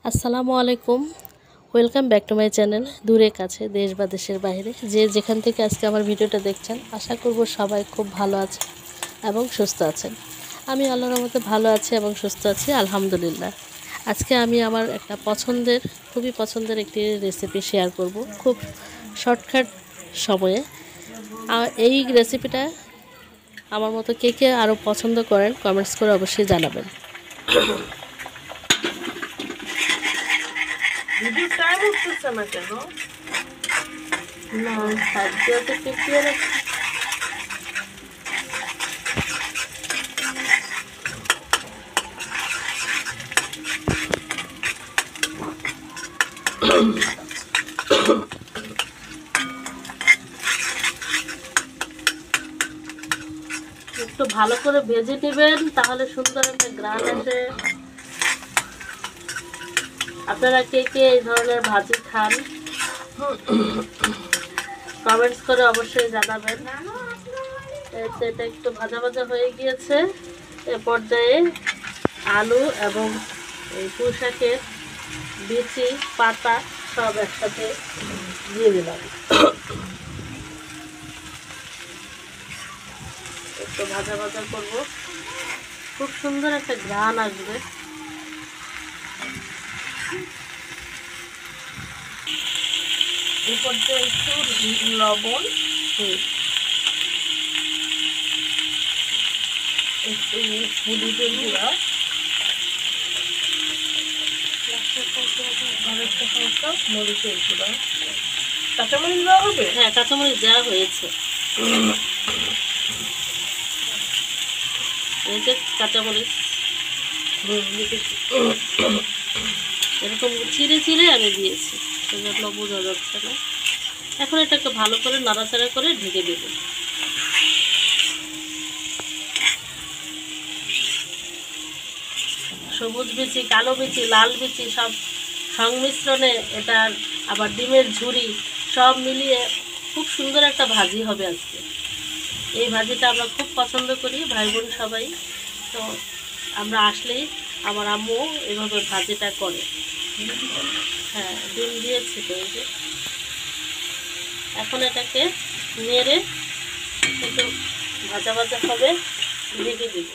আসসালামু আলাইকুম, welcome back to my channel. দূরে কাছে, দেশ বা দেশের বাইরে, যে যেখান থেকে আজকে আমার ভিডিওটা দেখছেন, আশা করব সবাই খুব ভালো আছে এবং সুস্থ আছেন। আমি আল্লাহর রহমতে ভালো আছি এবং সুস্থ আছি, আলহামদুলিল্লাহ। আজকে আমি আমার একটা খুবই পছন্দের একটি রেসিপি শেয়ার করব খুব শর্টকাট সময়ে। এই রেসিপিটা আমার মতো কে কে আরও পছন্দ করেন কমেন্টস করে অবশ্যই জানাবেন। ভিডিও টাইম উঠতেছে না কেন? না, খাদ্যতে টিপিয়ে রাখি। একটু ভালো করে ভেজে নেবেন, তাহলে সুন্দর একটা গ্রান আসে। আপনারা কে কে এই ধরনের ভাজি খান কমেন্টস করে অবশ্যই জানাবেন। এটা একটু ভাজা ভাজা হয়ে গিয়েছে। এ পর্যায়ে আলু এবং এই পুঁই শাকের বিচি পাতা সব একসাথে দিয়ে দিলাম। একটু ভাজা ভাজা করব, খুব সুন্দর একটা ঘ্রাণ আসবে। এই পর্যায়ে একটু লবণ, একটু হলুদের গুঁড়া, আরেকটা সমস্যা মরিচের গুঁড়া। কাঁচামরিচ দেওয়া হবে? হ্যাঁ, কাঁচামরিচ দেওয়া হয়েছে। এই যে কাঁচামরিচ এরকম চিড়ে চিড়ে আমি দিয়েছি, সেজন্য বোঝা যাচ্ছে না। এখন এটাকে ভালো করে নাড়াচাড়া করে ঢেকে দেব। সবুজ বিচি, কালো বিচি, লাল বিচি সব সংমিশ্রণে এটার আবার ডিমের ঝুরি সব মিলিয়ে খুব সুন্দর একটা ভাজি হবে আজকে। এই ভাজিটা আমরা খুব পছন্দ করি ভাই বোন সবাই। তো আমরা আসলেই আমার আম্মু এভাবে ভাজিটা করে। হ্যাঁ, ডিম দিয়েছি তো। এই যে এখন এটাকে নেড়ে একটু ভাজা ভাজা হবে, ঢেকে দিব।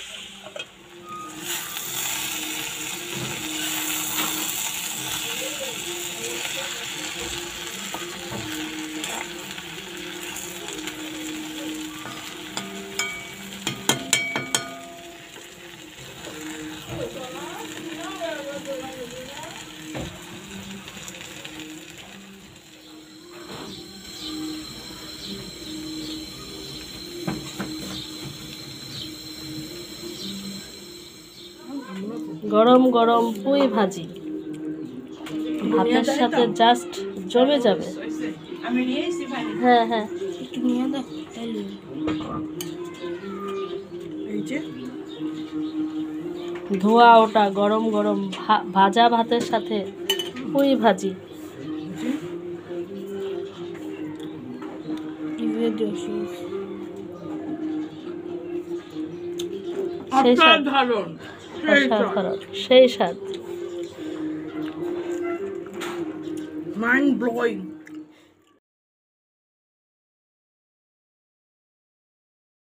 গরম গরম পুঁই ভাজি ভাতের সাথে জাস্ট জমে যাবে। হ্যাঁ হ্যাঁ, একটু নিয়ে দাও। এই যে ধোয়া ওটা গরম গরম ভাজা ভাতের সাথে পুঁই ভাজি। সেই স্বাদ, অসাধারণ, সেই স্বাদ। Mind blowing.